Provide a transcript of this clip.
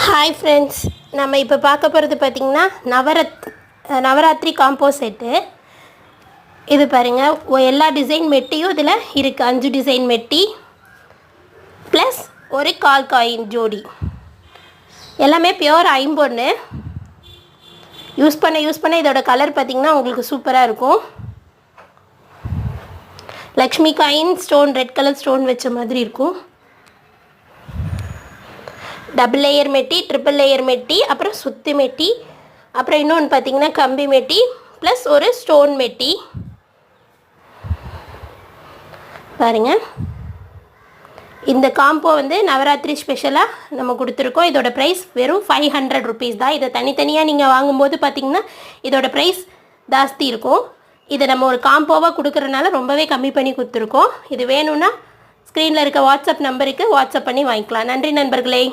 Hi friends, நம்ம இப்போ பார்க்க போகிறது பார்த்திங்கன்னா நவராத்திரி காம்போ செட்டு. இது பாருங்கள், எல்லா டிசைன் மெட்டியும் இதில் இருக்குது. 5 டிசைன் மெட்டி ப்ளஸ் ஒரு கால் காயின் ஜோடி. எல்லாமே பியோர் ஐம்பொன்று. யூஸ் பண்ண இதோட கலர் பார்த்திங்கன்னா உங்களுக்கு சூப்பராக இருக்கும். Lakshmi coin stone, red colour stone வச்ச மாதிரி இருக்கும். டபுள் லேயர் மெட்டி, ட்ரிபிள் லேயர் மெட்டி, அப்புறம் சுத்து மெட்டி, அப்புறம் இன்னொன்று பார்த்திங்கன்னா கம்பி மெட்டி ப்ளஸ் ஒரு ஸ்டோன் மெட்டி. பாருங்கள், இந்த காம்போ நவராத்திரி ஸ்பெஷலாக நம்ம கொடுத்துருக்கோம். இதோட ப்ரைஸ் வெறும் 500 ருபீஸ் தான். இதை தனித்தனியாக நீங்கள் வாங்கும்போது பார்த்திங்கன்னா இதோட ப்ரைஸ் ஜாஸ்தி இருக்கும். இதை நம்ம ஒரு காம்போவாக கொடுக்குறதுனால ரொம்பவே கம்மி பண்ணி கொடுத்துருக்கோம். இது வேணும்னா ஸ்க்ரீனில் இருக்க வாட்ஸ்அப் நம்பருக்கு வாட்ஸ்அப் பண்ணி வாங்கிக்கலாம். நன்றி நண்பர்களே.